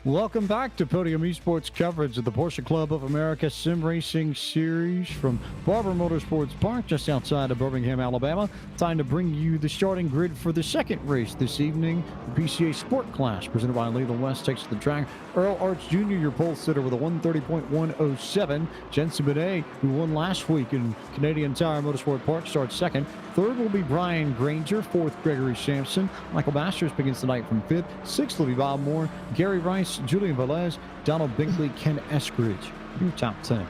Welcome back to Podium Esports coverage of the Porsche Club of America Sim Racing Series from Barber Motorsports Park just outside of Birmingham, Alabama. Time to bring you the starting grid for the second race this evening. The PCA Sport Class presented by Leland West takes to the track. Earl Arch Jr., your pole sitter with a 130.107. Jensen Benet, who won last week in Canadian Tire Motorsport Park, starts second. Third will be Brian Granger. Fourth, Gregory Sampson. Michael Masters begins the night from fifth. Sixth will be Bob Moore. Gary Rice, Julian Velez, Donald Binkley, Ken Eskridge. Your top 10.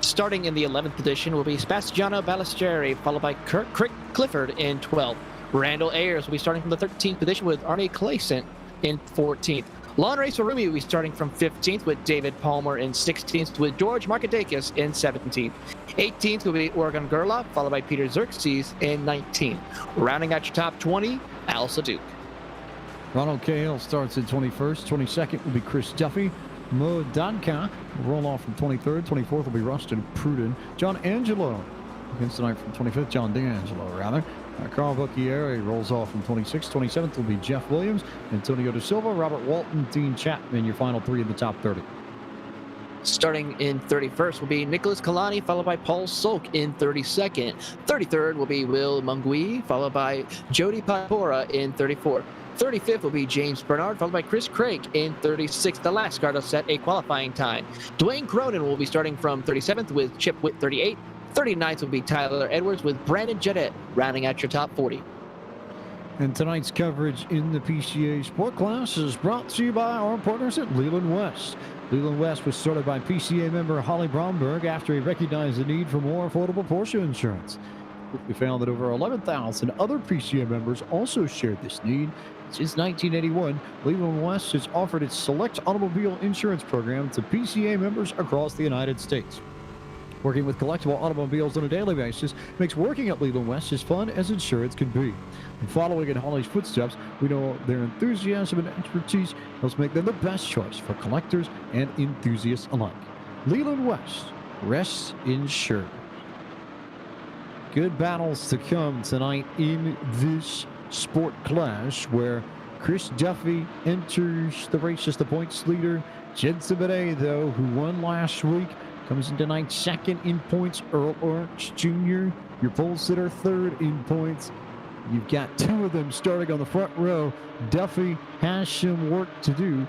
Starting in the 11th position will be Sebastiano Ballestieri, followed by Kirk Clifford in 12th. Randall Ayers will be starting from the 13th position with Arnie Clayson in 14th. Lon Racer Rumi will be starting from 15th with David Palmer in 16th with George Markadakis in 17th. 18th will be Oregon Gerlach, followed by Peter Xerxes in 19th. Rounding out your top 20, Al Sadouk. Ronald Cahill starts at 21st. 22nd will be Chris Duffy. Mo Danka will roll off from 23rd. 24th will be Rustin Pruden. John Angelo against the night from 25th. John D'Angelo, rather. Carl Bucchieri rolls off from 26th. 27th will be Jeff Williams. Antonio Da Silva, Robert Walton, Dean Chapman, your final three in the top 30. Starting in 31st will be Nicholas Kalani, followed by Paul Solk in 32nd. 33rd will be Will Mungui, followed by Jody Papora in 34th. 35th will be James Bernard, followed by Chris Craig in 36th. The last car to set a qualifying time. Dwayne Cronin will be starting from 37th with Chip Witt 38th. 39th will be Tyler Edwards with Brandon Jedet, rounding out your top 40. And tonight's coverage in the PCA Sport Class is brought to you by our partners at Leland West. Leland West was started by PCA member Holly Bromberg after he recognized the need for more affordable Porsche insurance. We found that over 11,000 other PCA members also shared this need. Since 1981, Leland West has offered its select automobile insurance program to PCA members across the United States. Working with collectible automobiles on a daily basis makes working at Leland West as fun as insurance can be. And following in Holly's footsteps, we know their enthusiasm and expertise helps make them the best choice for collectors and enthusiasts alike. Leland West, rest insured. Good battles to come tonight in this sport class where Chris Duffy enters the race as the points leader. Jensen Benet, though, who won last week, comes in tonight second in points. Earl Arch Jr., your pole sitter, third in points. You've got two of them starting on the front row. Duffy has some work to do.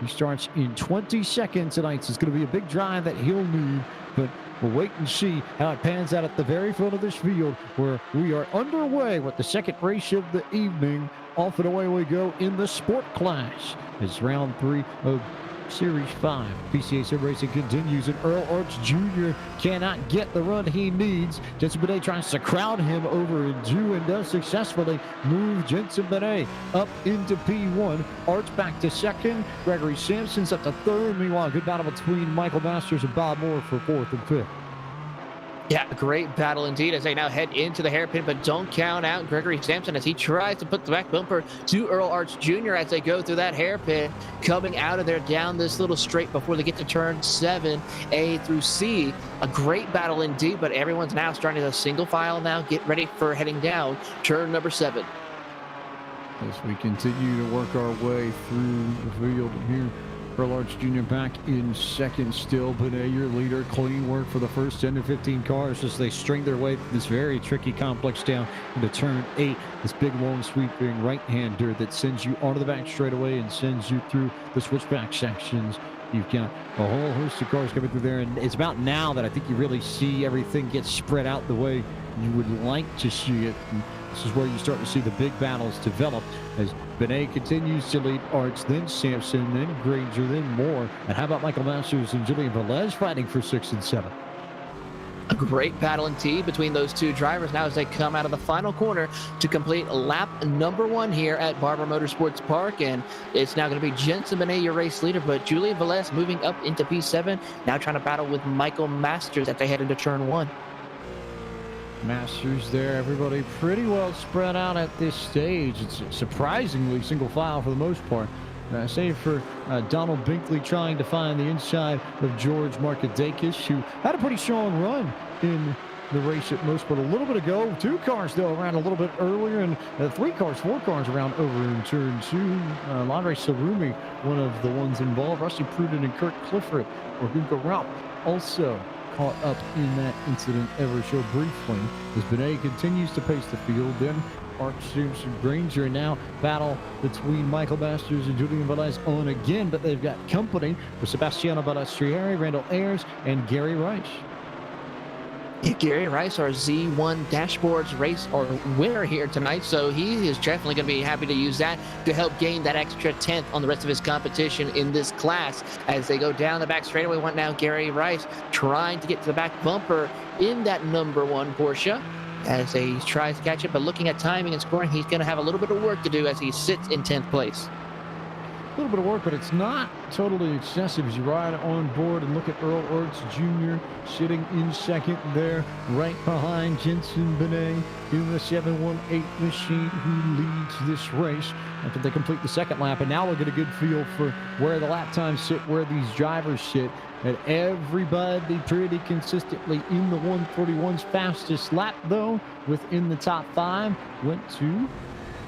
He starts in 22nd tonight, so it's going to be a big drive that he'll need, but we'll wait and see how it pans out at the very front of this field where we are underway with the second race of the evening. Off and away we go in the sport class as round 3 of Series 5. PCA Sim Racing continues, and Earl Arch Jr. cannot get the run he needs. Jensen Benet tries to crowd him over in 2 and does successfully move Jensen Benet up into P1. Arch back to second. Gregory Sampson's up to third. Meanwhile, good battle between Michael Masters and Bob Moore for fourth and fifth. Yeah, great battle indeed as they now head into the hairpin, but don't count out Gregory Sampson as he tries to put the back bumper to Earl Arch Jr. as they go through that hairpin, coming out of there down this little straight before they get to turn 7, A through C. A great battle indeed, but everyone's now starting to single file now, get ready for heading down turn number 7. As we continue to work our way through the field here, Earl Arch Jr. back in second still. Benet, your leader. Clean work for the first 10 to 15 cars as they string their way through this very tricky complex down into turn 8. This big, long, sweeping right-hander that sends you onto the back straightaway and sends you through the switchback sections. You've got a whole host of cars coming through there, and it's about now that I think you really see everything get spread out the way you would like to see it. And this is where you start to see the big battles develop as Benet continues to lead Arch, then Sampson, then Granger, then Moore. And how about Michael Masters and Julian Velez fighting for 6 and 7? A great battle indeed between those two drivers now as they come out of the final corner to complete lap number 1 here at Barber Motorsports Park. And it's now going to be Jensen Benet, your race leader, but Julian Velez moving up into P7, now trying to battle with Michael Masters as they head into turn 1. Masters there, everybody pretty well spread out at this stage. It's surprisingly single file for the most part. Save for Donald Binkley trying to find the inside of George Markadakis, who had a pretty strong run in the race at most, but a little bit ago. 2 cars, though, around a little bit earlier, and 4 cars around over in turn 2. Landry Sarumi, one of the ones involved. Rusty Pruden and Kurt Clifford, or Gunka Raup, also caught up in that incident ever so briefly. As Benet continues to pace the field, then Mark Simpson Granger, and now battle between Michael Masters and Julian Velez on again, but they've got company with Sebastiano Balestrieri, Randall Ayers, and Gary Rice. Yeah, Gary Rice, our Z1 Dashboards race or winner here tonight, so he is definitely going to be happy to use that to help gain that extra 10th on the rest of his competition in this class. As they go down the back straightaway, one now Gary Rice trying to get to the back bumper in that number 1 Porsche as he tries to catch it, but looking at timing and scoring, he's going to have a little bit of work to do as he sits in 10th place. A little bit of work, but it's not totally excessive as you ride on board and look at Earl Orts Jr. sitting in second there, right behind Jensen Benet in the 718 machine, who leads this race after they complete the second lap. And now we'll get a good feel for where the lap times sit, where these drivers sit. And everybody pretty consistently in the 141's fastest lap, though, within the top 5, went to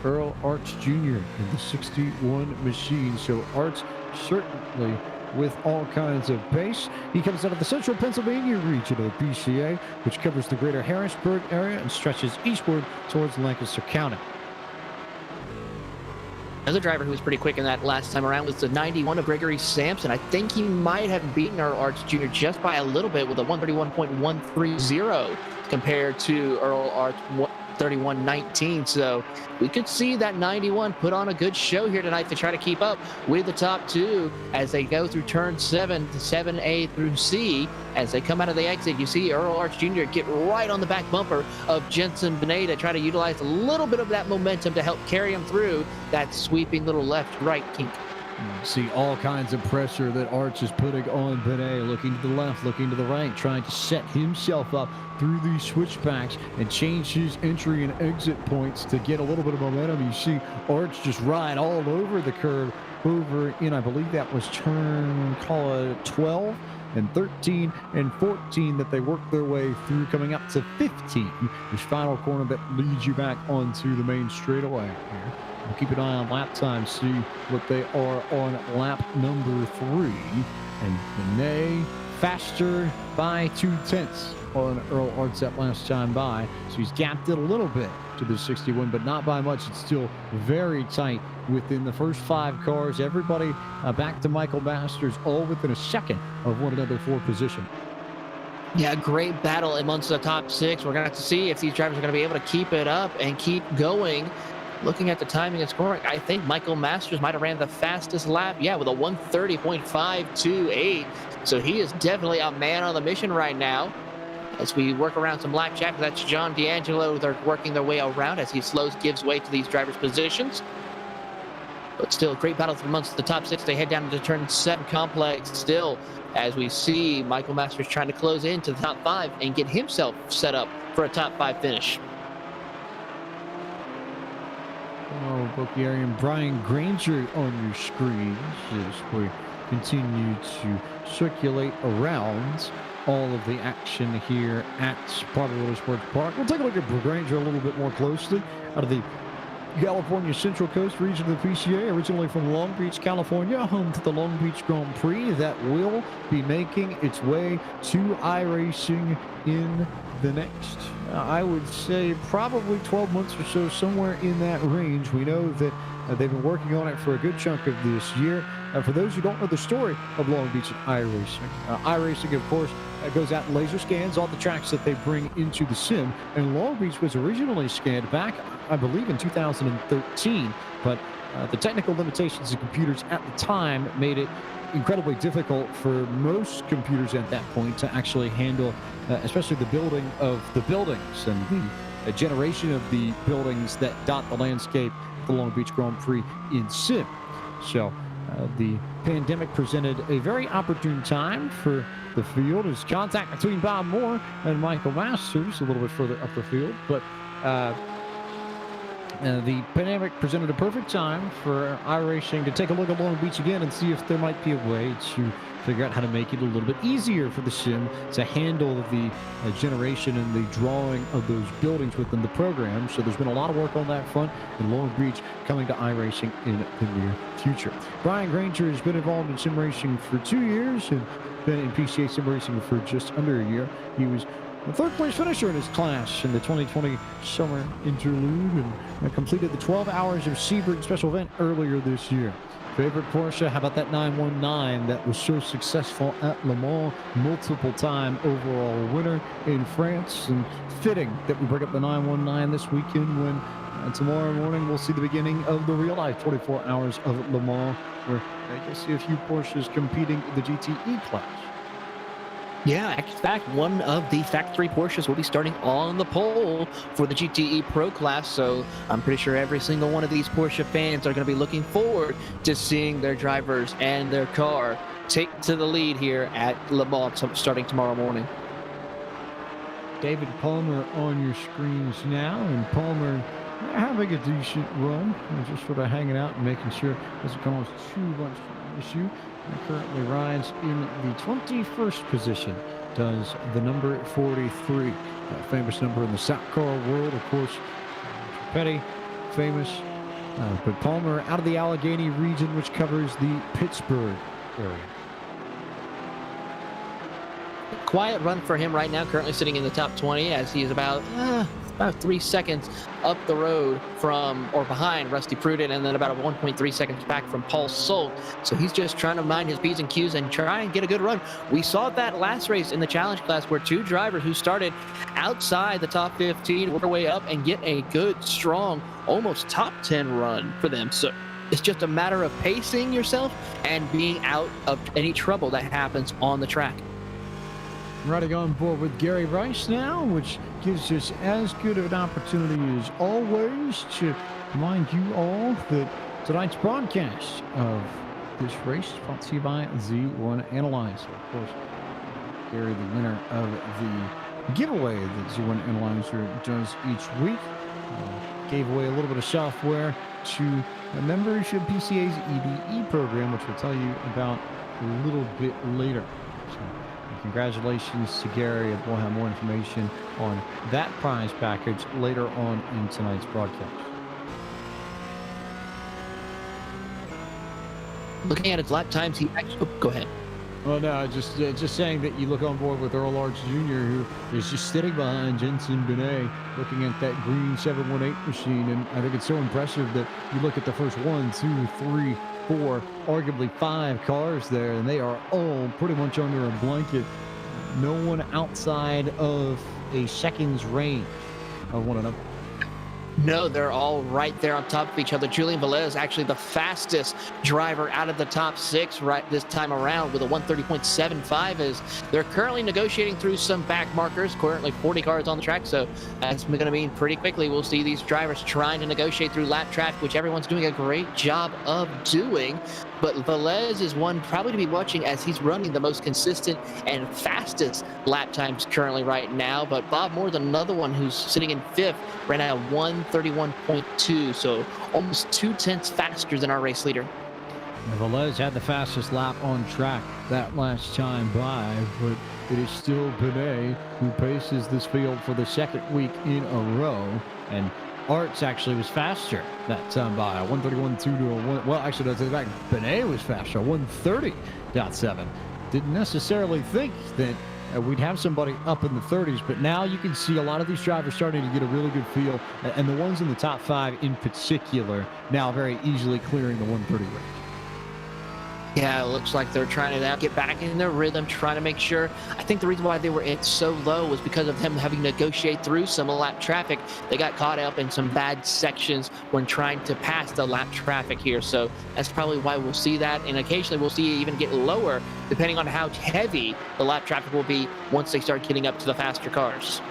Earl Arts Jr. in the 61 machine. So Arts certainly with all kinds of pace. He comes out of the central Pennsylvania region of the PCA, which covers the greater Harrisburg area and stretches eastward towards Lancaster County. Another driver who was pretty quick in that last time around was the 91 of Gregory Sampson. I think he might have beaten Earl Arts Jr. just by a little bit with a 131.130 compared to Earl Arts 31.19. So we could see that 91 put on a good show here tonight to try to keep up with the top 2 as they go through turn 7 to 7A through C. As they come out of the exit, you see Earl Arts Jr. get right on the back bumper of Jensen Benet to try to utilize a little bit of that momentum to help carry him through that sweeping little left-right kink. See all kinds of pressure that Arch is putting on Benet, looking to the left, looking to the right, trying to set himself up through these switchbacks and change his entry and exit points to get a little bit of momentum. You see Arch just ride all over the curve over in, I believe that was turn, call it 12 and 13 and 14 that they worked their way through, coming up to 15, this final corner that leads you back onto the main straightaway here. We'll keep an eye on lap time, see what they are on lap number 3. And Benet faster by 0.2 on Earl Arts that last time by. So he's gapped it a little bit to the 61, but not by much. It's still very tight within the first 5 cars. Everybody back to Michael Masters, all within a second of one another for position. Yeah, great battle amongst the top 6. We're going to have to see if these drivers are going to be able to keep it up and keep going. Looking at the timing and scoring, I think Michael Masters might have ran the fastest lap, with a 1:30.528. So he is definitely a man on the mission right now. As we work around some blackjack, that's John D'Angelo. They're working their way around as he gives way to these drivers' positions. But still, a great battle amongst the top 6. They head down to the turn 7 complex still, as we see Michael Masters trying to close into the top 5 and get himself set up for a top 5 finish. Oh, Bokieri and Brian Granger on your screens as we continue to circulate around all of the action here at Barber Motorsports Park. We'll take a look at Granger a little bit more closely. Out of the California Central Coast region of the PCA, originally from Long Beach, California, home to the Long Beach Grand Prix that will be making its way to iRacing in the next, I would say, probably 12 months or so, somewhere in that range. We know that they've been working on it for a good chunk of this year. For those who don't know the story of Long Beach and iRacing, iRacing, of course, goes out and laser scans all the tracks that they bring into the sim. And Long Beach was originally scanned back, I believe, in 2013, but the technical limitations of computers at the time made it incredibly difficult for most computers at that point to actually handle, especially the building of the buildings and the generation of the buildings that dot the landscape of the Long Beach Grand Prix in sim. So the pandemic presented a very opportune time for the field as contact between Bob Moore and Michael Masters a little bit further up the field, but The pandemic presented a perfect time for iRacing to take a look at Long Beach again and see if there might be a way to figure out how to make it a little bit easier for the sim to handle the generation and the drawing of those buildings within the program. So there's been a lot of work on that front in Long Beach coming to iRacing in the near future. Brian Granger has been involved in sim racing for 2 years and been in PCA sim racing for just under a year. He was the third-place finisher in his class in the 2020 Summer Interlude and completed the 12 Hours of Sebring special event earlier this year. Favorite Porsche? How about that 919 that was so successful at Le Mans? Multiple-time overall winner in France. And fitting that we bring up the 919 this weekend when tomorrow morning we'll see the beginning of the real-life 24 Hours of Le Mans, where you'll see a few Porsches competing in the GTE class. Yeah, in fact, one of the factory Porsches will be starting on the pole for the GTE Pro class. So I'm pretty sure every single one of these Porsche fans are going to be looking forward to seeing their drivers and their car take to the lead here at Le Mans starting tomorrow morning. David Palmer on your screens now, and Palmer having a decent run, just sort of hanging out and making sure it doesn't cause too much issue. Currently rides in the 21st position, does the number 43, a famous number in the stock car world, of course. Petty, famous, but Palmer out of the Allegheny region, which covers the Pittsburgh area. Quiet run for him right now, currently sitting in the top 20 as he is about 3 seconds up the road from or behind Rusty Prudent, and then about 1.3 seconds back from Paul Sulk. So he's just trying to mind his P's and Q's and try and get a good run. We saw that last race in the challenge class where two drivers who started outside the top 15 work their way up and get a good, strong, almost top 10 run for them. So it's just a matter of pacing yourself and being out of any trouble that happens on the track. Riding on board with Gary Rice now, which gives us as good of an opportunity as always to remind you all that tonight's broadcast of this race is brought to you by Z1 Analyzer. Of course, Gary, the winner of the giveaway that Z1 Analyzer does each week, gave away a little bit of software to members of PCA's EDE program, which we'll tell you about a little bit later. So, congratulations to Gary, and we'll have more information on that prize package later on in tonight's broadcast. Looking at his lap times, he actually... go ahead. Well, no, just saying that you look on board with Earl Arch Jr., who is just sitting behind Jensen Benet, looking at that green 718 machine, and I think it's so impressive that you look at the first 1, 2, 3, 4, arguably 5 cars there, and they are all pretty much under a blanket. No one outside of a second's range of one another. No, they're all right there on top of each other. Julian Velez, actually the fastest driver out of the top 6 right this time around with a 130.75, as they're currently negotiating through some back markers. Currently 40 cars on the track, so that's going to mean pretty quickly we'll see these drivers trying to negotiate through lap traffic, which everyone's doing a great job of doing. But Velez is one probably to be watching as he's running the most consistent and fastest lap times currently right now. But Bob Moore's another one who's sitting in 5th, right now 131.2, so almost 2/10 faster than our race leader. Velez had the fastest lap on track that last time by, but it is still Benet who paces this field for the second week in a row, and Arts actually was faster that time by 131.2 to a 1. Well, actually, that's back. Benet was faster, 130.7. Didn't necessarily think that we'd have somebody up in the 30s, but now you can see a lot of these drivers starting to get a really good feel, and the ones in the top 5 in particular now very easily clearing the 130 range. Yeah, it looks like they're trying to get back in their rhythm, trying to make sure. I think the reason why they were in so low was because of them having to negotiate through some lap traffic. They got caught up in some bad sections when trying to pass the lap traffic here. So that's probably why we'll see that. And occasionally we'll see it even get lower depending on how heavy the lap traffic will be once they start getting up to the faster cars.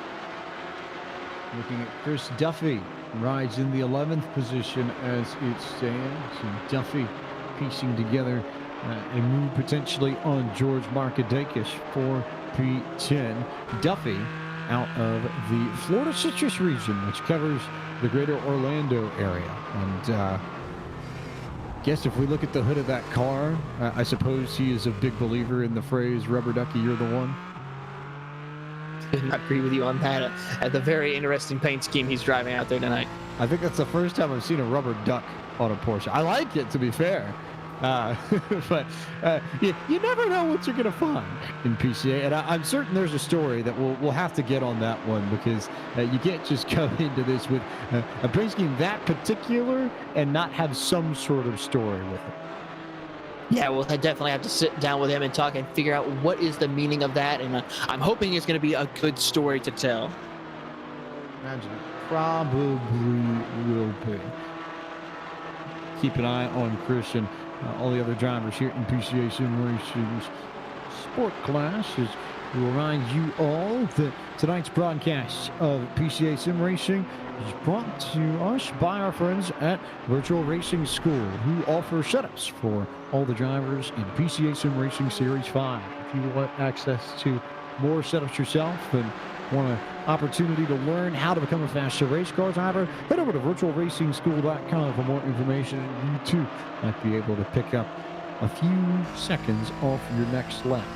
Looking at Chris Duffy, rides in the 11th position as it stands. And Duffy piecing together a move potentially on George Markadakis for P10. Duffy out of the Florida Citrus region, which covers the greater Orlando area. And guess if we look at the hood of that car, I suppose he is a big believer in the phrase, "Rubber ducky, you're the one." I agree with you on that. At the very interesting paint scheme he's driving out there tonight. I think that's the first time I've seen a rubber duck on a Porsche. I like it, to be fair. But you never know what you're going to find in PCA. And I'm certain there's a story that we'll have to get on that one, because you can't just come into this with a paint scheme that particular and not have some sort of story with it. Yeah, we'll definitely have to sit down with him and talk and figure out what is the meaning of that. And I'm hoping it's going to be a good story to tell. Imagine it. Probably will be. Keep an eye on Christian. All the other drivers here in PCA Sim Racing's Sport Class. As we remind you all that tonight's broadcast of PCA Sim Racing is brought to us by our friends at Virtual Racing School, who offer setups for all the drivers in PCA Sim Racing Series 5. If you want access to more setups yourself and want an opportunity to learn how to become a faster race car driver, head over to virtualracingschool.com for more information. You too might be able to pick up a few seconds off your next lap.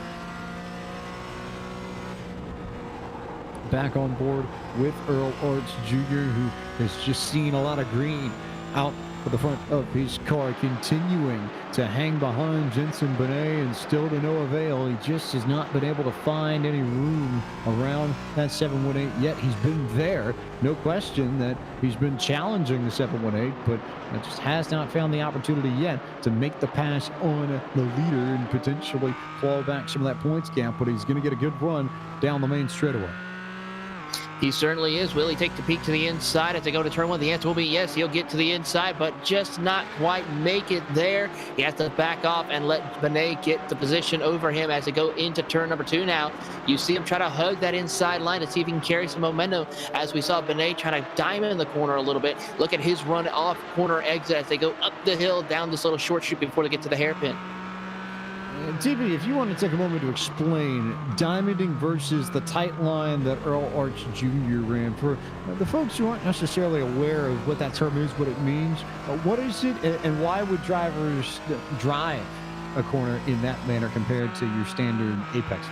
Back on board with Earl Arts Jr., who has just seen a lot of green out at the front of his car, continuing to hang behind Jensen Benet, and still to no avail. He just has not been able to find any room around that 718 yet. He's been there, no question that he's been challenging the 718, but just has not found the opportunity yet to make the pass on the leader and potentially claw back some of that points gap, but he's going to get a good run down the main straightaway. He certainly is. Will he take the peak to the inside as they go to turn one? The answer will be yes. He'll get to the inside, but just not quite make it there. He has to back off and let Benet get the position over him as they go into turn number 2 now. You see him try to hug that inside line to see if he can carry some momentum, as we saw Benet trying to diamond in the corner a little bit. Look at his run off corner exit as they go up the hill, down this little short street before they get to the hairpin. TB, if you want to take a moment to explain diamonding versus the tight line that Earl Arts Jr. ran, for the folks who aren't necessarily aware of what that term is, what it means, what is it, and why would drivers drive a corner in that manner compared to your standard apex?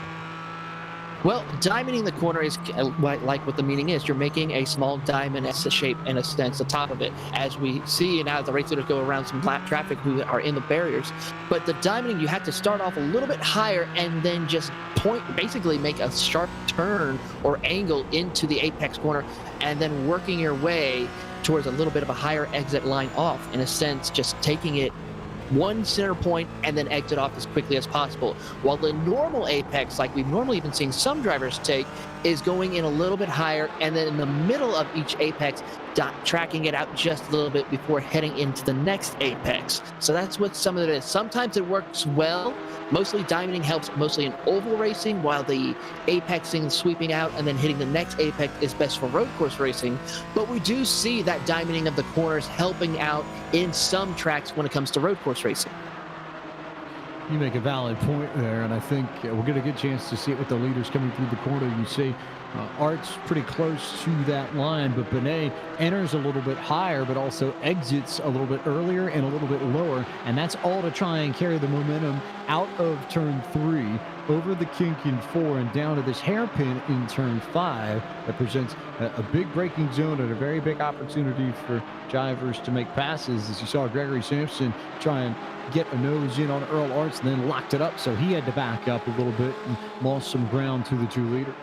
Well, diamonding the corner is like what the meaning is. You're making a small diamond shape, in a sense, the top of it, as we see now the race leaders go around some black traffic who are in the barriers. But the diamonding, you have to start off a little bit higher and then just basically make a sharp turn or angle into the apex corner, and then working your way towards a little bit of a higher exit line off, in a sense, just taking it one center point and then exit off as quickly as possible. While the normal apex, like we've normally been seeing some drivers take, is going in a little bit higher and then in the middle of each apex, tracking it out just a little bit before heading into the next apex. So that's what some of it is. Sometimes it works well. Mostly diamonding helps mostly in oval racing, while the apexing, sweeping out, and then hitting the next apex is best for road course racing. But we do see that diamonding of the corners helping out in some tracks when it comes to road course racing. You make a valid point there, and I think we'll get a good chance to see it with the leaders coming through the corner. You see Art's pretty close to that line, but Benet enters a little bit higher, but also exits a little bit earlier and a little bit lower, and that's all to try and carry the momentum out of turn 3, over the kink in 4, and down to this hairpin in turn 5 that presents a big braking zone and a very big opportunity for drivers to make passes, as you saw Gregory Sampson try and get a nose in on Earl Arts and then locked it up, so he had to back up a little bit and lost some ground to the 2 leader.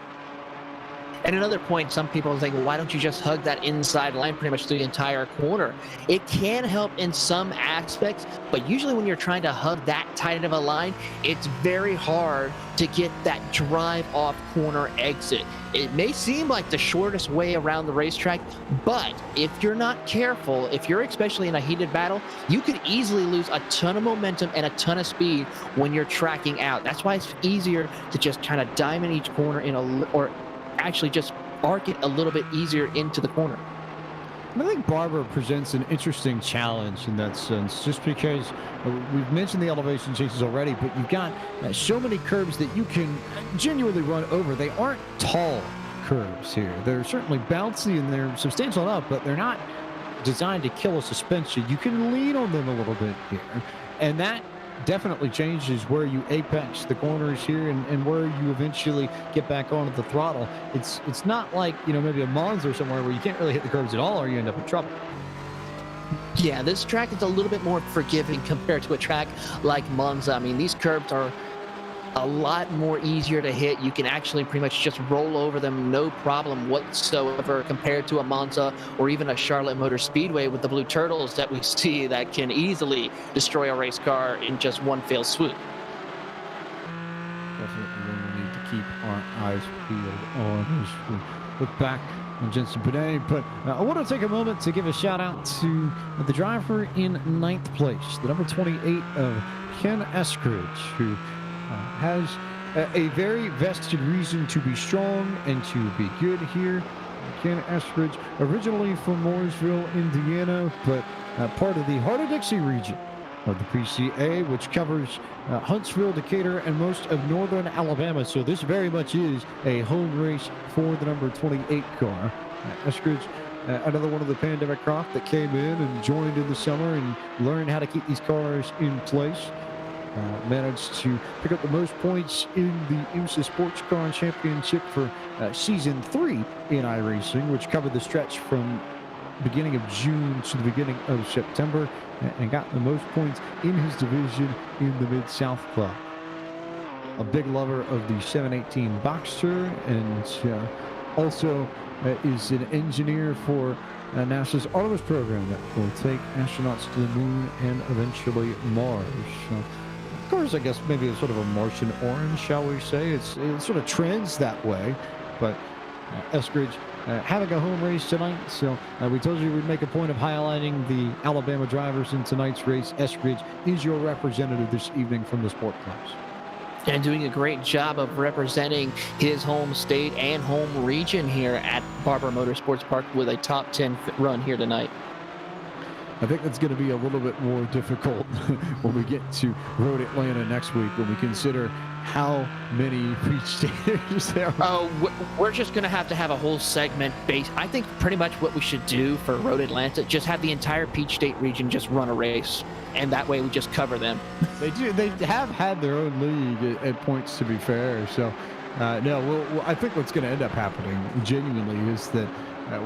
And another point, some people think, well, why don't you just hug that inside line pretty much through the entire corner? It can help in some aspects, but usually when you're trying to hug that tight of a line, it's very hard to get that drive off corner exit. It may seem like the shortest way around the racetrack, but if you're not careful, if you're especially in a heated battle, you could easily lose a ton of momentum and a ton of speed when you're tracking out. That's why it's easier to just kind of diamond each corner or actually just arc it a little bit easier into the corner. I think Barber presents an interesting challenge in that sense, just because we've mentioned the elevation changes already, but you've got so many curbs that you can genuinely run over. They aren't tall curves here. They're certainly bouncy and they're substantial enough, but they're not designed to kill a suspension. You can lean on them a little bit here, and that definitely changes where you apex the corners here and where you eventually get back onto the throttle. It's not like, maybe a Monza or somewhere where you can't really hit the curves at all or you end up in trouble. Yeah, this track is a little bit more forgiving compared to a track like Monza. I mean, these curbs are a lot more easier to hit. You can actually pretty much just roll over them, no problem whatsoever, compared to a Monza or even a Charlotte Motor Speedway with the Blue Turtles that we see that can easily destroy a race car in just one fell swoop. Definitely one we need to keep our eyes peeled on as we look back on Jenson Button. But I want to take a moment to give a shout out to the driver in 9th place, the number 28 of Ken Eskridge, who has a very vested reason to be strong and to be good here. Ken Eskridge, originally from Mooresville, Indiana, but part of the Heart of Dixie region of the PCA, which covers Huntsville, Decatur, and most of northern Alabama. So this very much is a home race for the number 28 car. Eskridge, another one of the pandemic crop that came in and joined in the summer and learned how to keep these cars in place. Managed to pick up the most points in the IMSA Sports Car Championship for Season 3 in iRacing, which covered the stretch from beginning of June to the beginning of September, and got the most points in his division in the Mid-South Club. A big lover of the 718 Boxster, and also is an engineer for NASA's Artemis program that will take astronauts to the moon and eventually Mars. So, of course, I guess maybe it's sort of a Martian orange, shall we say. It sort of trends that way, but Eskridge having a home race tonight. So we told you we'd make a point of highlighting the Alabama drivers in tonight's race. Eskridge is your representative this evening from the sport class. And doing a great job of representing his home state and home region here at Barber Motorsports Park with a top 10 run here tonight. I think that's going to be a little bit more difficult when we get to Road Atlanta next week, when we consider how many Peach Staters there are. Oh, we're just going to have a whole segment based. I think pretty much what we should do for Road Atlanta, just have the entire Peach State region just run a race. And that way we just cover them. They do. They have had their own league at points, to be fair. So, no, I think what's going to end up happening genuinely is that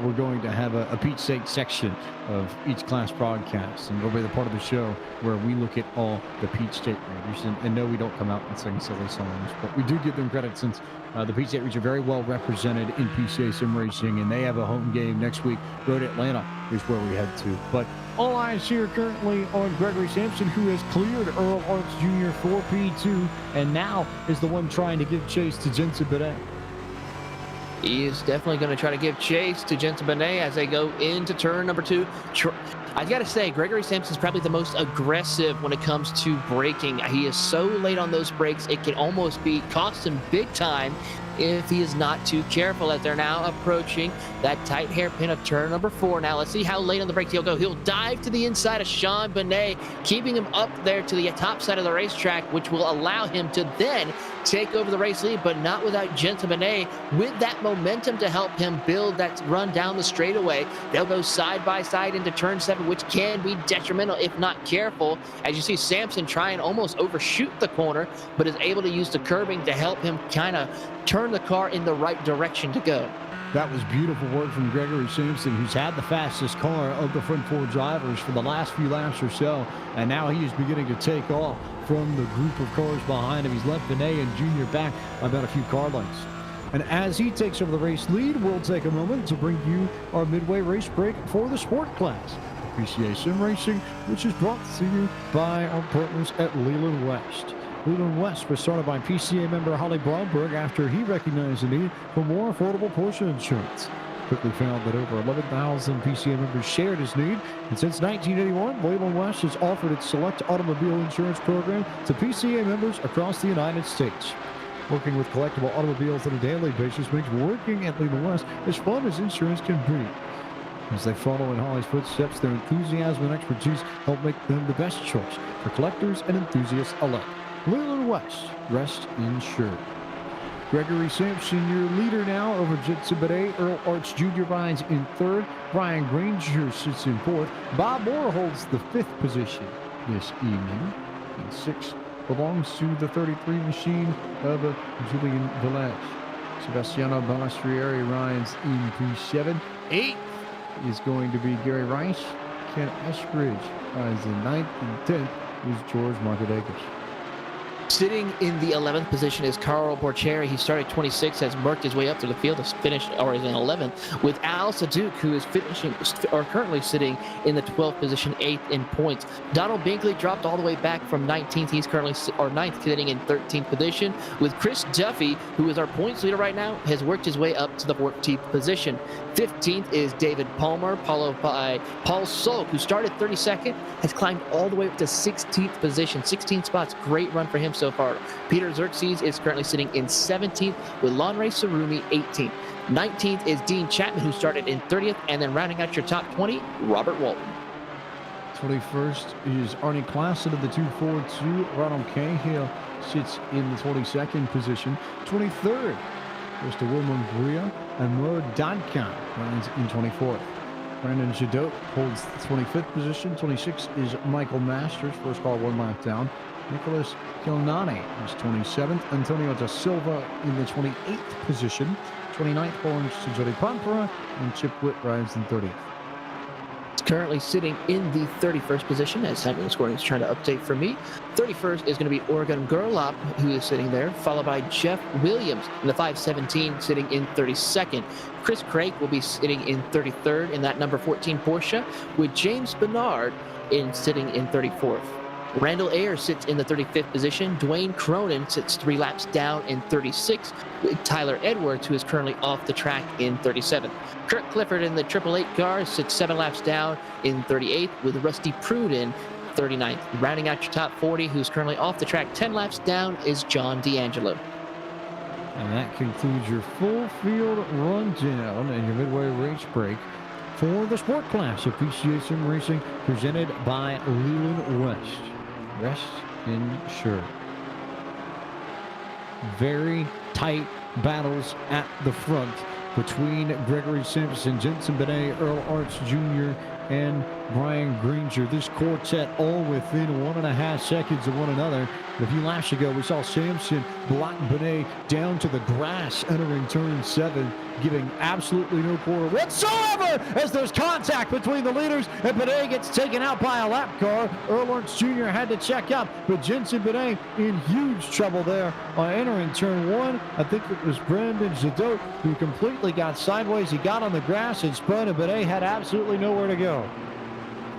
we're going to have a Peach State section of each class broadcast, and it'll be the part of the show where we look at all the Peach State riders. And no, we don't come out and sing silly songs, but we do give them credit, since the Peach State riders are very well represented in PCA sim racing, and they have a home game next week. Road Atlanta is where we head to. But all eyes here currently on Gregory Sampson, who has cleared Earl Arts Jr. for P2, and now is the one trying to give chase to Jenson Button. He is definitely going to try to give chase to Jenson Button as they go into turn number 2. I got to say, Gregory Sampson's probably the most aggressive when it comes to braking. He is so late on those brakes, it can almost cost him big time if he is not too careful, as they're now approaching that tight hairpin of turn number 4. Now let's see how late on the brakes he'll go. He'll dive to the inside of Sean Bonet, keeping him up there to the top side of the racetrack, which will allow him to then take over the race lead, but not without Jenson Bonet with that momentum to help him build that run down the straightaway. They'll go side by side into turn 7, which can be detrimental if not careful. As you see Sampson try and almost overshoot the corner, but is able to use the curbing to help him kind of turn the car in the right direction to go. That was beautiful work from Gregory Sampson, who's had the fastest car of the front 4 drivers for the last few laps or so, and now he is beginning to take off from the group of cars behind him. He's left Benet and Junior back by about a few car lengths. And as he takes over the race lead, we'll take a moment to bring you our midway race break for the sport class, PCA Sim Racing, which is brought to you by our partners at Leland West. Leland West was started by PCA member Holly Bromberg after he recognized the need for more affordable portion insurance. Quickly found that over 11,000 PCA members shared his need, and since 1981, Leland West has offered its select automobile insurance program to PCA members across the United States. Working with collectible automobiles on a daily basis makes working at Leland West as fun as insurance can be. As they follow in Holly's footsteps, their enthusiasm and expertise help make them the best choice for collectors and enthusiasts alike. Leland West, rest insured. Gregory Sampson, your leader now over Jensen Benet. Earl Arts Jr. rides in third. Brian Granger sits in fourth. Bob Moore holds the fifth position this evening. And sixth belongs to the 33 machine of Julian Velez. Sebastiano Balestrieri rides in P7. Eighth is going to be Gary Rice. Ken Eskridge rides in ninth. And 10th is George Marcadegas. Sitting in the 11th position is Carl Borcheri. He started 26th, has worked his way up through the field, has finished, or is in 11th, with Al Saduk, who is finishing, or currently sitting in the 12th position, 8th in points. Donald Binkley dropped all the way back from 19th. He's currently, or 9th, sitting in 13th position, with Chris Duffy, who is our points leader right now, has worked his way up to the 14th position. 15th is David Palmer, followed by Paul Solk, who started 32nd, has climbed all the way up to 16th position. 16 spots, great run for him so far. Peter Xerxes is currently sitting in 17th, with Lonray Sarumi 18th. 19th is Dean Chapman, who started in 30th, and then rounding out your top 20, Robert Walton. 21st is Arnie Klassen of the 242. Ronald Cahill sits in the 22nd position. 23rd goes to Will Munguia, and Mo Dadka runs in 24th. Brandon Jadot holds the 25th position. 26th is Michael Masters, first car 1 lap down. Nicholas Kilnani is 27th. Antonio da Silva in the 28th position. 29th belongs to Jody Pampera, and Chip Witt rides in 30th. It's currently sitting in the 31st position, as Samuel Scoring is trying to update for me. 31st is going to be Oregon Gerlop, who is sitting there, followed by Jeff Williams in the 517, sitting in 32nd. Chris Craig will be sitting in 33rd in that number 14 Porsche, with James Bernard sitting in 34th. Randall Ayers sits in the 35th position. Dwayne Cronin sits 3 laps down in 36th, with Tyler Edwards, who is currently off the track, in 37th. Kirk Clifford in the 888 car sits 7 laps down in 38th, with Rusty Pruden 39th. Rounding out your top 40, who's currently off the track 10 laps down, is John D'Angelo. And that concludes your full field rundown and your midway race break for the sport class of PCA Sim Racing, presented by Leland West. Rest insured. Very tight battles at the front between Gregory Simpson, Jensen Benet, Earl Arts Jr., and Brian Granger. This quartet all within 1.5 seconds of one another. A few laps ago, we saw Sampson block Benet down to the grass entering turn 7, giving absolutely no quarter whatsoever as there's contact between the leaders, and Benet gets taken out by a lap car. Earl Arts Jr. had to check up, but Jensen Benet in huge trouble there on entering turn 1. I think it was Brandon Jadot who completely got sideways. He got on the grass and spun, and Benet had absolutely nowhere to go.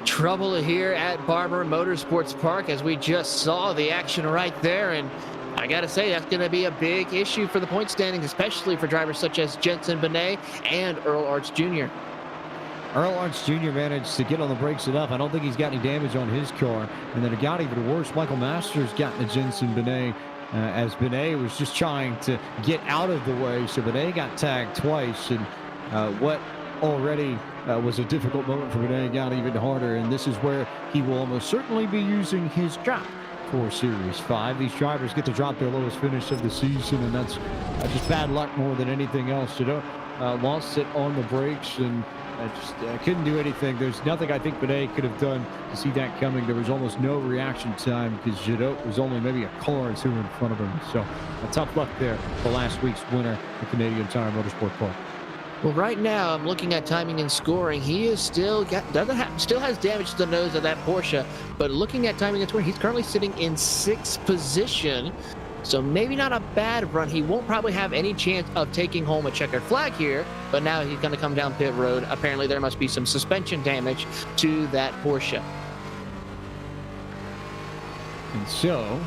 Trouble here at Barber Motorsports Park, as we just saw the action right there, and I gotta say, that's gonna be a big issue for the point standings, especially for drivers such as Jensen Benet and Earl Arts Jr. Earl Arts Jr. managed to get on the brakes enough. I don't think he's got any damage on his car. And then it got even worse. Michael Masters got into Jensen Benet as Benet was just trying to get out of the way. So Benet got tagged twice, and what already was a difficult moment for Benet got even harder. And this is where he will almost certainly be using his drop for Series 5. These drivers get to drop their lowest finish of the season, and that's just bad luck more than anything else. Jadot lost it on the brakes and just couldn't do anything. There's nothing I think Benet could have done to see that coming. There was almost no reaction time because Jadot was only maybe a car or two in front of him. So a tough luck there for last week's winner, the Canadian Tire Motorsport Park. Well, right now I'm looking at timing and scoring. He is still has damage to the nose of that Porsche, but looking at timing and scoring, he's currently sitting in 6th position. So maybe not a bad run. He won't probably have any chance of taking home a checkered flag here, but now he's going to come down pit road. Apparently there must be some suspension damage to that Porsche. And so,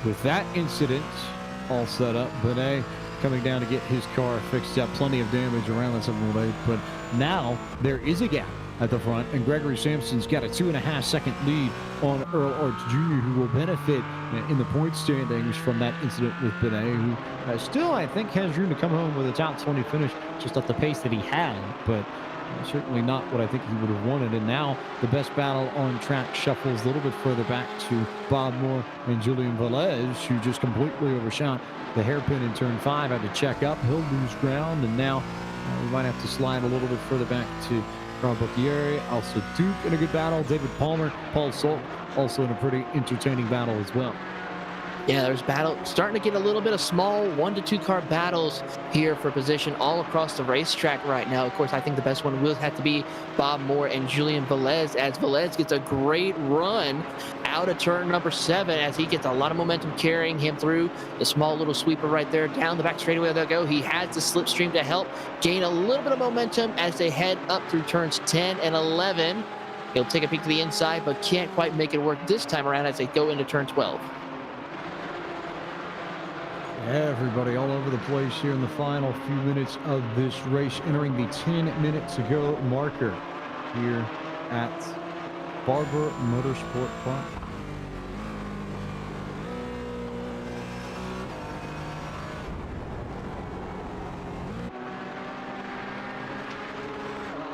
with that incident all set up, Benet coming down to get his car fixed up. Plenty of damage around the 718, but now there is a gap at the front, and Gregory Sampson's got a 2.5 second lead on Earl Arts Jr., who will benefit in the point standings from that incident with Benet, who still, I think, has room to come home with a top 20 finish just at the pace that he had. But Certainly not what I think he would have wanted. And now the best battle on track shuffles a little bit further back to Bob Moore and Julian Velez, who just completely overshot the hairpin in turn 5, had to check up. He'll lose ground, and now we might have to slide a little bit further back to Carl Bucchieri, also Duke in a good battle. David Palmer, Paul Solk also in a pretty entertaining battle as well. Yeah, there's battle starting to get a little bit of small 1 to 2 car battles here for position all across the racetrack right now. Of course, I think the best one will have to be Bob Moore and Julian Velez, as Velez gets a great run out of turn number 7 as he gets a lot of momentum carrying him through the small little sweeper right there. Down the back straightaway they'll go. He has the slipstream to help gain a little bit of momentum as they head up through turns 10 and 11. He'll take a peek to the inside, but can't quite make it work this time around as they go into turn 12. Everybody all over the place here in the final few minutes of this race, entering the 10 minutes to go marker here at Barber Motorsport Park.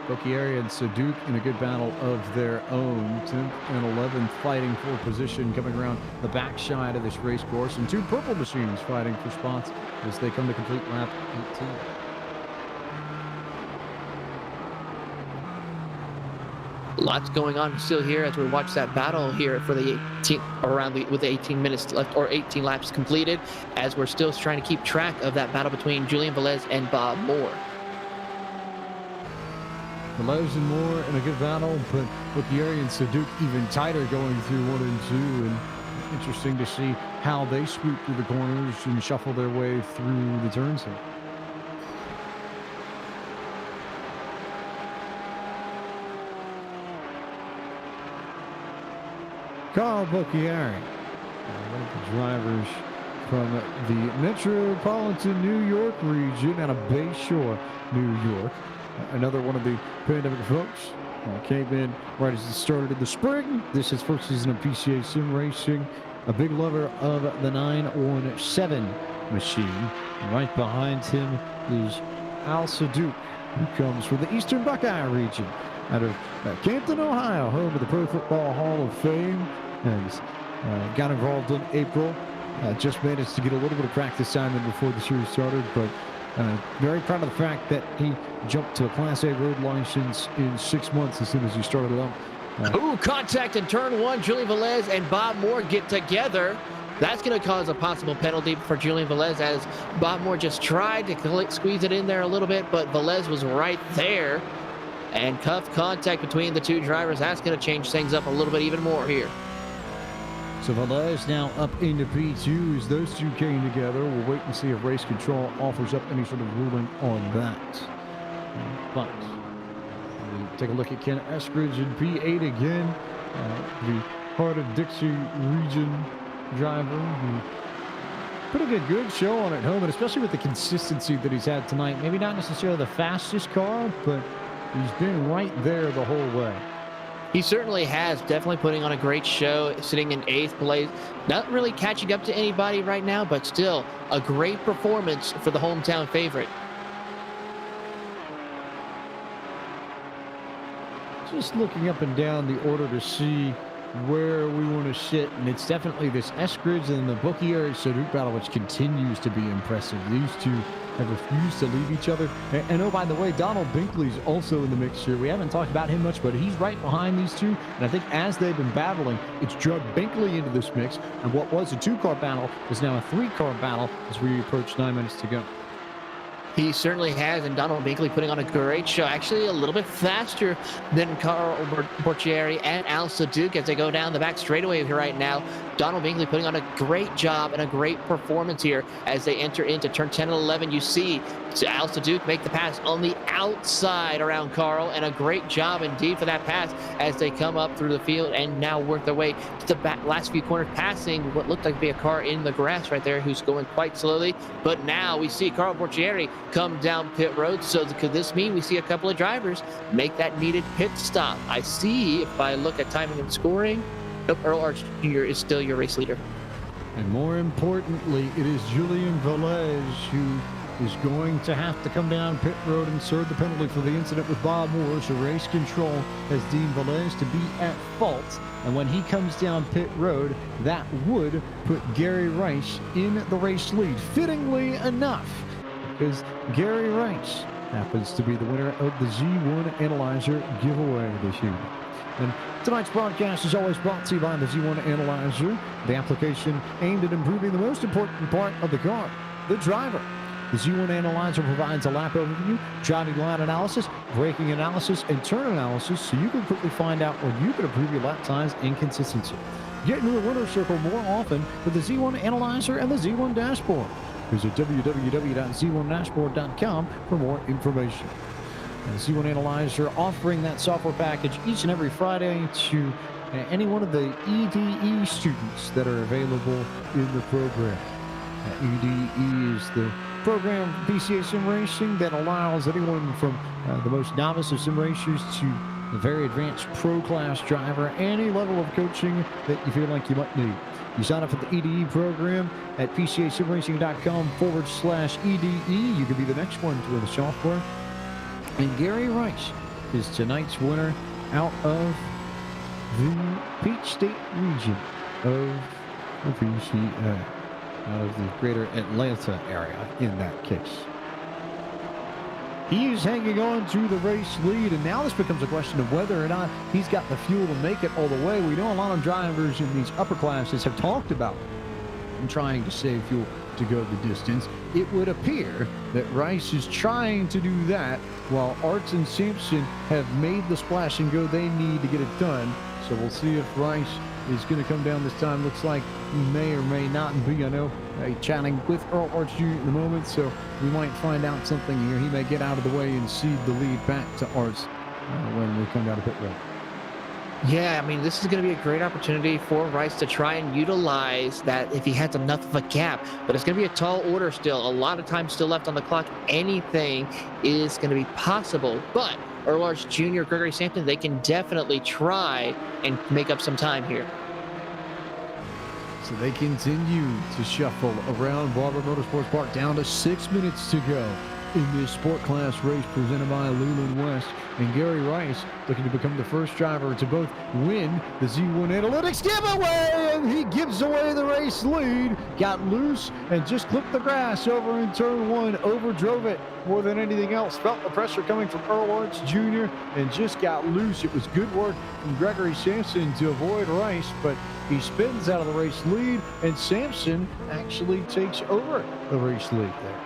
Bucchieri and Saduk in a good battle of their own. 10th and 11th fighting for position, coming around the backside of this race course. And 2 purple machines fighting for spots as they come to complete lap 18. Lots going on still here as we watch that battle here for the 18 with the 18 minutes left, or 18 laps completed, as we're still trying to keep track of that battle between Julian Velez and Bob Moore. Velez and Moore in a good battle, but Bucchieri and Saduk even tighter going through 1 and 2, and interesting to see how they swoop through the corners and shuffle their way through the turns here. Carl Bucchieri, one of the drivers from the metropolitan New York region out of Bayshore, New York. Another one of the pandemic folks. Came in right as it started in the spring. This is his first season of PCA sim racing. A big lover of the 917 machine. Right behind him is Al Saduk, who comes from the Eastern Buckeye region out of Canton, Ohio, home of the Pro Football Hall of Fame. And got involved in April. Just managed to get a little bit of practice time in before the series started, but very proud of the fact that he jumped to a Class A road license in 6 months as soon as he started up. Ooh, contact in turn 1. Julian Velez and Bob Moore get together. That's going to cause a possible penalty for Julian Velez, as Bob Moore just tried to squeeze it in there a little bit, but Velez was right there. And cuff contact between the 2 drivers. That's going to change things up a little bit even more here. So Velez now up into P2 as those 2 came together. We'll wait and see if race control offers up any sort of ruling on that. But we take a look at Ken Eskridge in P8 again. The Heart of Dixie region driver who put a good show on at home, and especially with the consistency that he's had tonight. Maybe not necessarily the fastest car, but he's been right there the whole way. He certainly has, definitely putting on a great show, sitting in 8th place. Not really catching up to anybody right now, but still a great performance for the hometown favorite. Just looking up and down the order to see where we want to sit, and it's definitely this Eskridge and the Bucchieri Saduk battle, which continues to be impressive. These 2 have refused to leave each other. And oh, by the way, Donald Binkley's also in the mix here. We haven't talked about him much, but he's right behind these 2. And I think as they've been battling, it's drugged Binkley into this mix. And what was a 2-car battle is now a 3-car battle as we approach 9 minutes to go. He certainly has, and Donald Binkley putting on a great show. Actually, a little bit faster than Carl Bucchieri and Al Saduk as they go down the back straightaway here right now. Donald Binkley putting on a great job and a great performance here as they enter into turn 10 and 11. You see Al Saduk make the pass on the outside around Carl, and a great job indeed for that pass as they come up through the field and now work their way to the last few corners, passing what looked like to be a car in the grass right there who's going quite slowly. But now we see Carl Bucchieri come down pit road. So could this mean we see a couple of drivers make that needed pit stop? I see, if I look at timing and scoring, Earl Arch Jr. is still your race leader. And more importantly, it is Julian Velez who is going to have to come down pit road and serve the penalty for the incident with Bob Moore. So race control has deemed Velez to be at fault. And when he comes down pit road, that would put Gary Rice in the race lead. Fittingly enough, because Gary Rice happens to be the winner of the Z1 Analyzer giveaway this year. And tonight's broadcast is always brought to you by the Z1 Analyzer, the application aimed at improving the most important part of the car, the driver. The Z1 Analyzer provides a lap overview, driving line analysis, braking analysis, and turn analysis, so you can quickly find out when you can improve your lap times and consistency. Get into the winner's circle more often with the Z1 Analyzer and the Z1 Dashboard. Visit www.z1dashboard.com for more information. And the Z1 Analyzer offering that software package each and every Friday to any one of the EDE students that are available in the program. EDE is the program for PCA sim racing that allows anyone from the most novice of sim racers to the very advanced pro class driver, any level of coaching that you feel like you might need. You sign up for the EDE program at PCASimRacing.com/EDE. You could be the next one to win the software. And Gary Rice is tonight's winner out of the Peach State region of the PCA, out of the greater Atlanta area in that case. He is hanging on to the race lead, and now this becomes a question of whether or not he's got the fuel to make it all the way. We know a lot of drivers in these upper classes have talked about trying to save fuel to go the distance. It would appear that Rice is trying to do that, while Arts and Sampson have made the splash and go they need to get it done. So we'll see if Rice is going to come down this time. Looks like he may or may not be. I know chatting with Earl Arts Jr. in the moment, so we might find out something here. He may get out of the way and cede the lead back to Arts when we come down to pit road. Yeah, I mean, this is going to be a great opportunity for Rice to try and utilize that if he has enough of a gap. But it's going to be a tall order still. A lot of time still left on the clock. Anything is going to be possible. But Earl Arts Jr., Gregory Sampson, they can definitely try and make up some time here. So they continue to shuffle around Barber Motorsports Park, down to 6 minutes to go in this sport class race presented by Leland West. And Gary Rice looking to become the first driver to both win the Z1 Analytics giveaway, and he gives away the race lead. Got loose and just clipped the grass over in turn one, overdrove it more than anything else. Felt the pressure coming from Earl Arts Jr. and just got loose. It was good work from Gregory Sampson to avoid Rice, but he spins out of the race lead, and Sampson actually takes over the race lead there.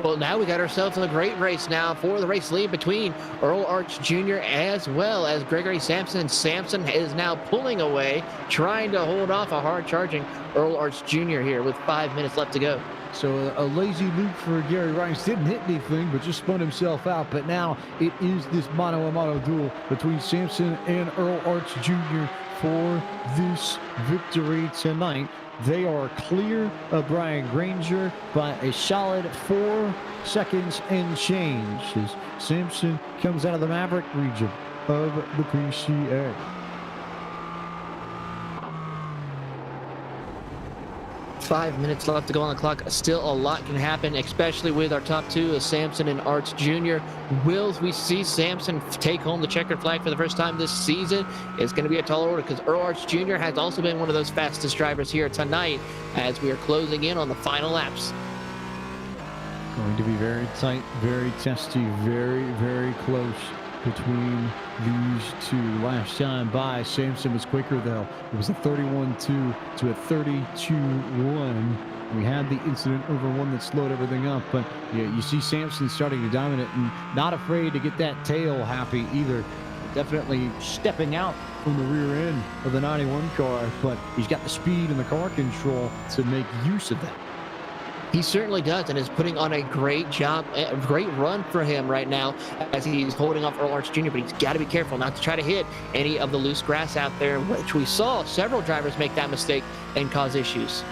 Well, now we got ourselves a great race now for the race lead between Earl Arts Jr. as well as Gregory Sampson. Sampson is now pulling away, trying to hold off a hard-charging Earl Arts Jr. here with 5 minutes left to go. So a lazy loop for Gary Rice. Didn't hit anything, but just spun himself out. But now it is this mano-a-mano duel between Sampson and Earl Arts Jr. for this victory tonight. They are clear of Brian Granger by a solid 4 seconds and change as Sampson comes out of the Maverick region of the PCA. Five minutes left to go on the clock. Still a lot can happen, especially with our top two, Sampson and Arts Jr. Will we see Sampson take home the checkered flag for the first time this season? It's going to be a tall order because Earl Arts Jr. has also been one of those fastest drivers here tonight as we are closing in on the final laps. Going to be very tight, very testy, very, very close between these two. Last time by, Sampson was quicker though. It was a 31-2 to a 32-1. We had the incident over one that slowed everything up, but yeah, you see Sampson starting to dominate and not afraid to get that tail happy either. Definitely stepping out from the rear end of the 91 car, but he's got the speed and the car control to make use of that. He certainly does, and is putting on a great job, a great run for him right now as he's holding off Earl Arts Jr., but he's got to be careful not to try to hit any of the loose grass out there, which we saw several drivers make that mistake and cause issues.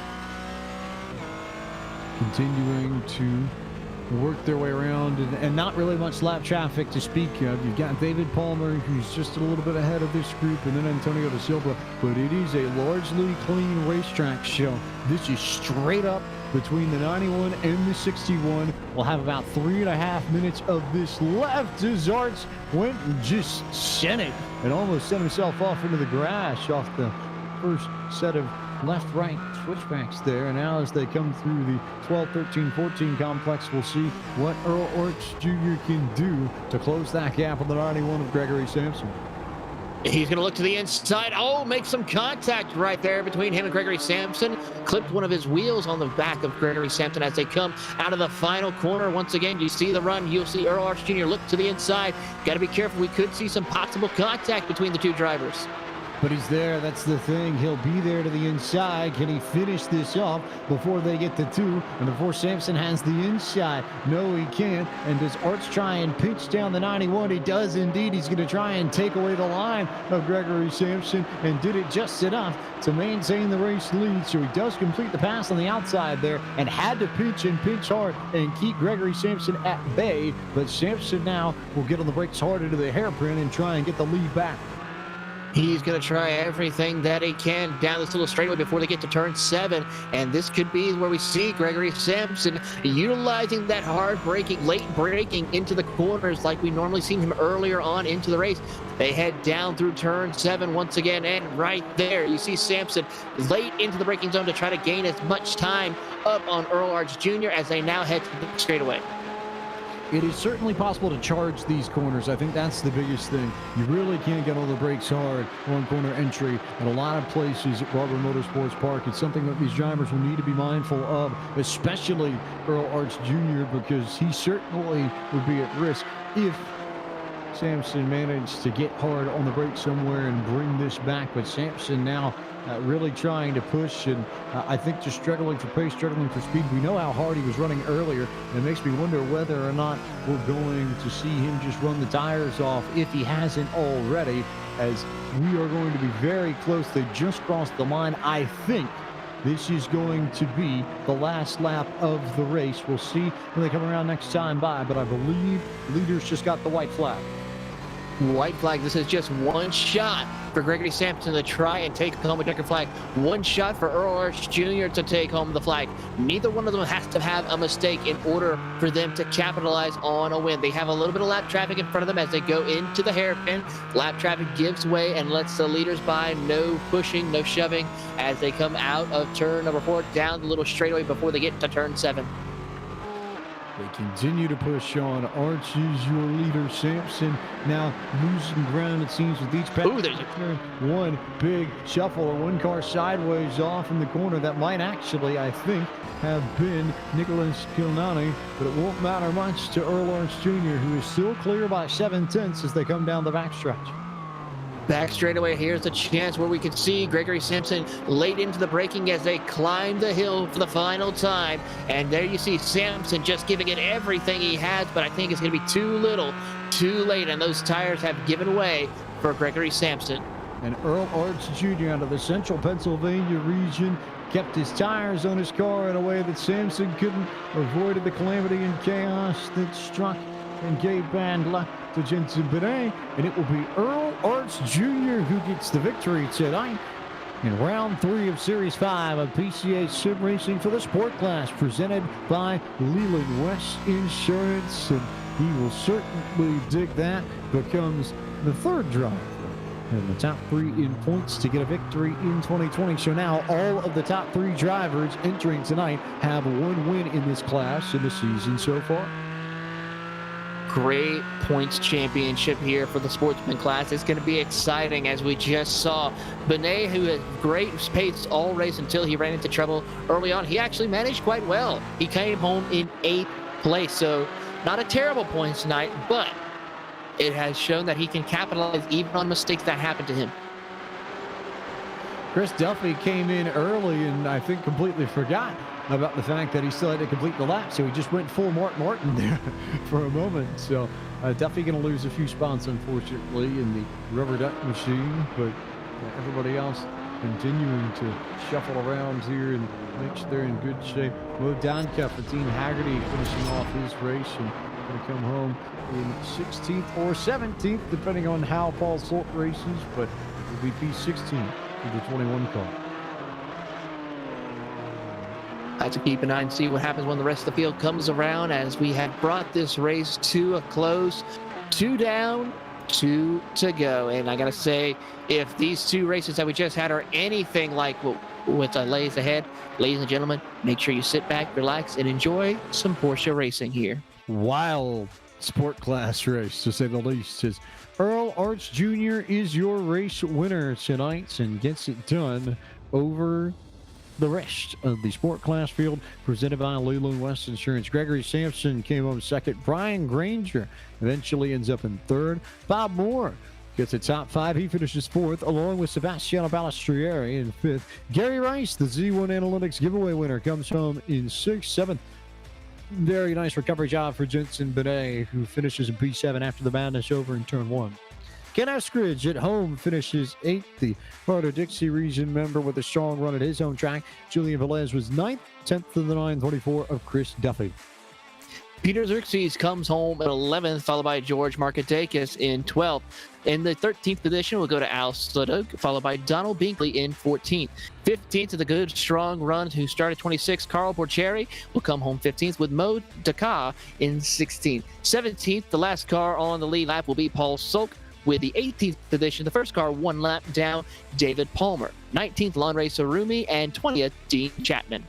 Continuing to work their way around, and not really much lap traffic to speak of. You've got David Palmer, who's just a little bit ahead of this group, and then Antonio Da Silva, but it is a largely clean racetrack show. This is straight up between the 91 and the 61. We'll have about 3.5 minutes of this left as Arts went and just sent it and almost sent himself off into the grass off the first set of left-right switchbacks there. And now as they come through the 12, 13, 14 complex, we'll see what Earl Arts Jr. can do to close that gap on the 91 of Gregory Sampson. He's going to look to the inside. Oh, make some contact right there between him and Gregory Sampson. Clipped one of his wheels on the back of Gregory Sampson as they come out of the final corner. Once again, you see the run. You'll see Earl Arts Jr. look to the inside. Got to be careful. We could see some possible contact between the two drivers. But he's there. That's the thing. He'll be there to the inside. Can he finish this off before they get to 2 and before Sampson has the inside? No, he can't. And does Arts try and pinch down the 91? He does indeed. He's going to try and take away the line of Gregory Sampson and did it just enough to maintain the race lead. So he does complete the pass on the outside there and had to pinch and pinch hard and keep Gregory Sampson at bay. But Sampson now will get on the brakes hard into the hairpin and try and get the lead back. He's going to try everything that he can down this little straightaway before they get to turn 7. And this could be where we see Gregory Sampson utilizing that hard braking, late braking into the corners like we normally seen him earlier on into the race. They head down through turn 7 once again. And right there, you see Sampson late into the braking zone to try to gain as much time up on Earl Arts Jr. as they now head to the straightaway. It is certainly possible to charge these corners. I think that's the biggest thing. You really can't get on the brakes hard on corner entry at a lot of places at Barber Motorsports Park. It's something that these drivers will need to be mindful of, especially Earl Arts Jr., because he certainly would be at risk if Sampson managed to get hard on the brakes somewhere and bring this back. But Sampson now really trying to push, and I think just struggling for pace, struggling for speed. We know how hard he was running earlier, and it makes me wonder whether or not we're going to see him just run the tires off if he hasn't already, as we are going to be very close. They just crossed the line. I think this is going to be the last lap of the race. We'll see when they come around next time by, but I believe leaders just got the white flag. White flag. This is just one shot for Gregory Sampson to try and take home a checkered flag. One shot for Earl Arts Jr. to take home the flag. Neither one of them has to have a mistake in order for them to capitalize on a win. They have a little bit of lap traffic in front of them as they go into the hairpin. Lap traffic gives way and lets the leaders by. No pushing, no shoving as they come out of turn number 4 down the little straightaway before they get to turn 7. They continue to push on. Arch is your leader. Sampson now losing ground, it seems, with each pass. Ooh, there's one big shuffle, or one car sideways off in the corner. That might actually, I think, have been Nicholas Kilnani, but it won't matter much to Earl Arts Jr., who is still clear by 7/10 as they come down the backstretch. Back straightaway, here's a chance where we can see Gregory Sampson late into the braking as they climb the hill for the final time. And there you see Sampson just giving it everything he has, but I think it's going to be too little, too late, and those tires have given way for Gregory Sampson. And Earl Arts Jr. out of the central Pennsylvania region kept his tires on his car in a way that Sampson couldn't, avoided the calamity and chaos that struck and gave bad luck to Jensen Benet, and it will be Earl Arts Jr. who gets the victory tonight in round 3 of Series 5 of PCA Sim Racing for the Sport Class, presented by Leland West Insurance. And he will certainly dig that. Becomes the 3rd driver in the top 3 in points to get a victory in 2020. So now all of the top 3 drivers entering tonight have 1 win in this class in the season so far. Great points championship here for the sportsman class. It's going to be exciting, as we just saw. Benet, who had great pace all race until he ran into trouble early on, he actually managed quite well. He came home in 8th place, so not a terrible points night, but it has shown that he can capitalize even on mistakes that happen to him. Chris Duffy came in early and I think completely forgot about the fact that he still had to complete the lap, so he just went full Mark Martin there for a moment. So Duffy going to lose a few spots, unfortunately, in the rubber duck machine, but everybody else continuing to shuffle around here and make sure they're in good shape. Mo Donka for Team Haggerty finishing off his race and going to come home in 16th or 17th, depending on how Paul Solt races, but it will be P16 for the 21 car. have to keep an eye and see what happens when the rest of the field comes around, as we have brought this race to a close. 2 down, 2 to go. And I got to say, if these 2 races that we just had are anything like what lays ahead, ladies and gentlemen, make sure you sit back, relax, and enjoy some Porsche racing here. Wild sport class race, to say the least. As Earl Arch Jr. is your race winner tonight and gets it done over the rest of the sport class field, presented by Leland West Insurance. Gregory Sampson came home second. Brian Granger eventually ends up in third. Bob Moore gets a top 5. He finishes 4th, along with Sebastiano Balestrieri in 5th. Gary Rice, the Z1 Analytics giveaway winner, comes home in 6th. 7th. Very nice recovery job for Jensen Benet, who finishes in P7 after the madness over in turn 1. Ken Eskridge at home finishes 8th. The Harder-Dixie region member with a strong run at his home track. Julian Velez was 9th, 10th to the 924 of Chris Duffy. Peter Xerxes comes home at 11th, followed by George Markatakis in 12th. In the 13th position, we'll go to Al Sludog, followed by Donald Binkley in 14th. 15th to the good, strong run who started 26th, Carl Borcheri, will come home 15th with Mo Dakar in 16th. 17th, the last car on the lead lap will be Paul Sulk. With the 18th position, the first car 1 lap down, David Palmer. 19th, Lanre Sarumi, and 20th, Dean Chapman.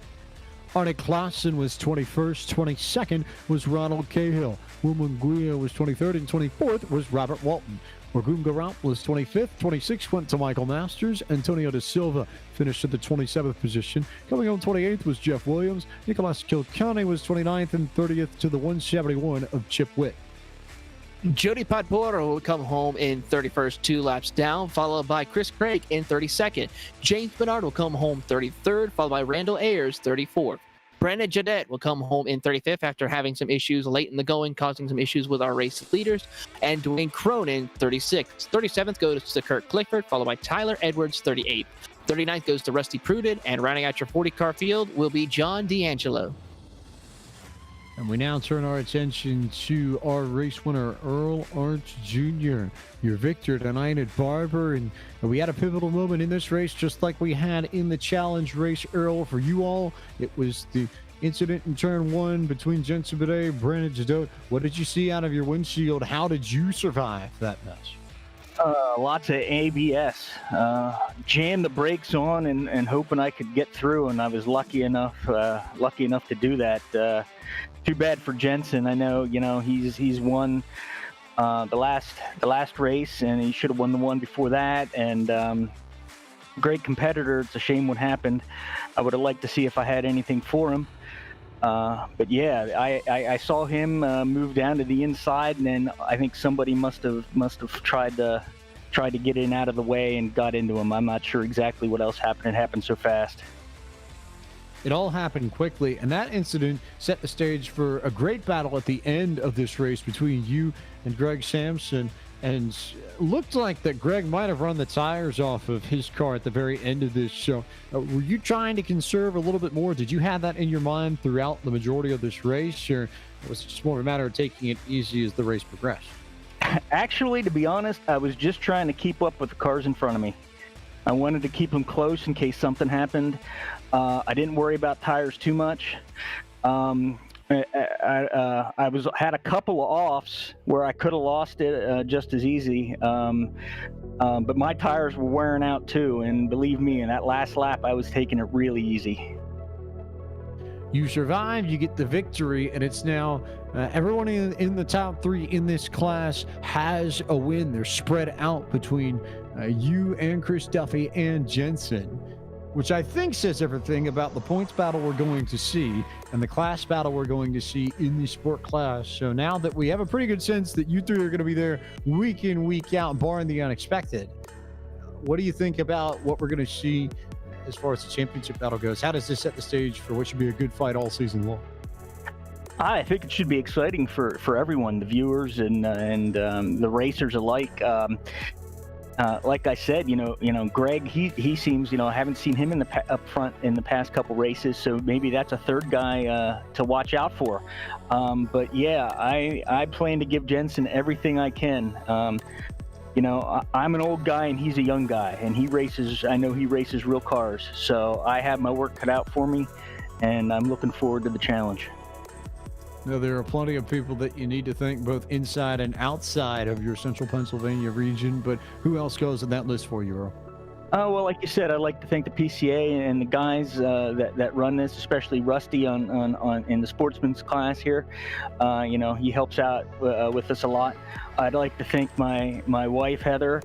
Arne Klaassen was 21st. 22nd was Ronald Cahill. Wilman Guia was 23rd, and 24th was Robert Walton. Orgun Garat was 25th. 26th went to Michael Masters. Antonio da Silva finished at the 27th position. Coming home 28th was Jeff Williams. Nicolas Kilcani was 29th, and 30th to the 171 of Chip Witt. Jody Podporo will come home in 31st, 2 laps down, followed by Chris Craig in 32nd. James Bernard will come home 33rd, followed by Randall Ayers, 34th. Brandon Jadette will come home in 35th after having some issues late in the going, causing some issues with our race leaders. And Dwayne Cronin, 36th. 37th goes to Kurt Clifford, followed by Tyler Edwards, 38th. 39th goes to Rusty Pruden, and rounding out your 40-car field will be John D'Angelo. And we now turn our attention to our race winner, Earl Arch Jr., your victor tonight at Barber. And we had a pivotal moment in this race, just like we had in the challenge race, Earl. For you all, it was the incident in turn 1 between Jensen Benet and Brandon Jadot. What did you see out of your windshield? How did you survive that mess? Lots of ABS. Jammed the brakes on and hoping I could get through, and I was lucky enough to do that. Too bad for Jensen. I know, he's won the last race, and he should have won the one before that. And great competitor. It's a shame what happened. I would have liked to see if I had anything for him. But yeah, I saw him move down to the inside, and then I think somebody must have tried to get in out of the way and got into him. I'm not sure exactly what else happened. It happened so fast. It all happened quickly, and that incident set the stage for a great battle at the end of this race between you and Greg Sampson. And looked like that Greg might have run the tires off of his car at the very end of this. So were you trying to conserve a little bit more? Did you have that in your mind throughout the majority of this race, or was it just more of a matter of taking it easy as the race progressed? Actually, to be honest, I was just trying to keep up with the cars in front of me. I wanted to keep them close in case something happened. I didn't worry about tires too much. I had a couple of offs where I could have lost it just as easy. But my tires were wearing out too, and believe me, in that last lap, I was taking it really easy. You survived, you get the victory, and it's now everyone in the top 3 in this class has a win. They're spread out between you and Chris Duffy and Jensen, which I think says everything about the points battle we're going to see and the class battle we're going to see in the sport class. So now that we have a pretty good sense that you 3 are going to be there week in, week out, barring the unexpected, what do you think about what we're going to see as far as the championship battle goes? How does this set the stage for what should be a good fight all season long? I think it should be exciting for everyone, the viewers and the racers alike. Like I said, Greg, he seems, I haven't seen him up front in the past couple races, so maybe that's a third guy to watch out for. But yeah, I plan to give Jensen everything I can. I'm an old guy and he's a young guy, and I know he races real cars, so I have my work cut out for me. and I'm looking forward to the challenge. Now, there are plenty of people that you need to thank both inside and outside of your central Pennsylvania region, but who else goes in that list for you, Earl? Well, like you said, I'd like to thank the PCA and the guys that run this, especially Rusty on in the sportsman's class here. He helps out with us a lot. I'd like to thank my wife Heather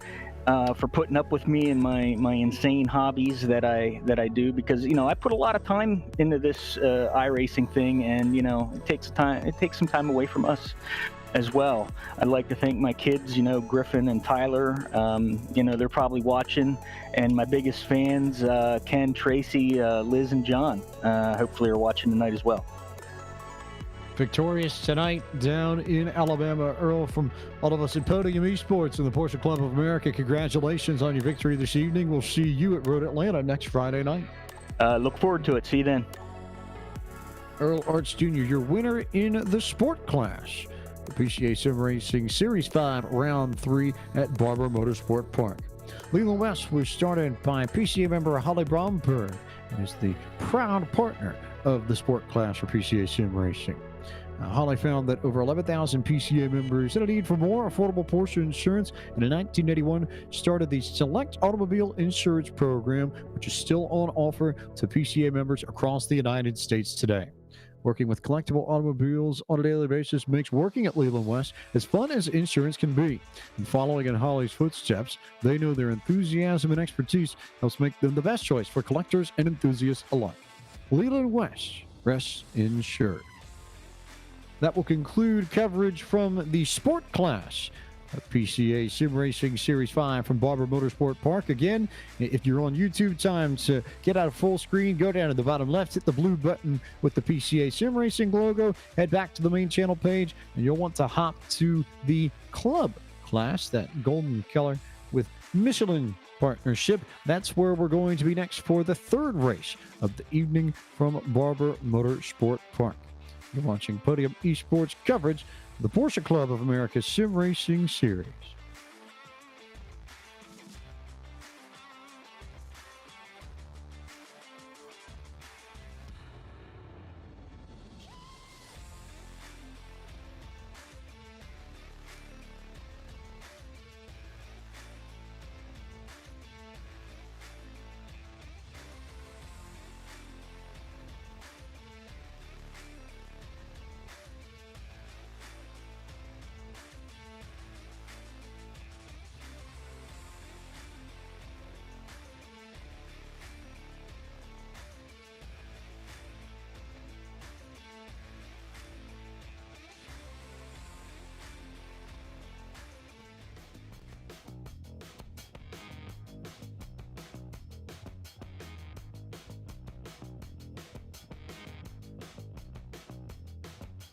for putting up with me and my insane hobbies that I do, because I put a lot of time into this iRacing thing, and it takes some time away from us as well. I'd like to thank my kids, Griffin and Tyler. They're probably watching, and my biggest fans, Ken, Tracy, Liz, and John, hopefully are watching tonight as well. Victorious tonight down in Alabama. Earl, from all of us at Podium Esports and the Porsche Club of America, congratulations on your victory this evening. We'll see you at Road Atlanta next Friday night. Look forward to it. See you then. Earl Arts Jr., your winner in the Sport Clash, the PCA Sim Racing Series 5 Round 3 at Barber Motorsport Park. Leland West was started by PCA member Holly Bromberg and is the proud partner of the Sport Clash for PCA Sim Racing. Holly found that over 11,000 PCA members had a need for more affordable Porsche insurance, and in 1981 started the Select Automobile Insurance Program, which is still on offer to PCA members across the United States today. Working with collectible automobiles on a daily basis makes working at Leland West as fun as insurance can be. And following in Holly's footsteps, they know their enthusiasm and expertise helps make them the best choice for collectors and enthusiasts alike. Leland West, rest insured. That will conclude coverage from the Sport Clash of PCA Sim Racing Series 5 from Barber Motorsport Park. Again, if you're on YouTube, time to get out of full screen, go down to the bottom left, hit the blue button with the PCA Sim Racing logo, head back to the main channel page, and you'll want to hop to the Club Class, that golden color with Michelin partnership. That's where we're going to be next for the third race of the evening from Barber Motorsport Park. You're watching Podium Esports coverage of the Porsche Club of America Sim Racing Series.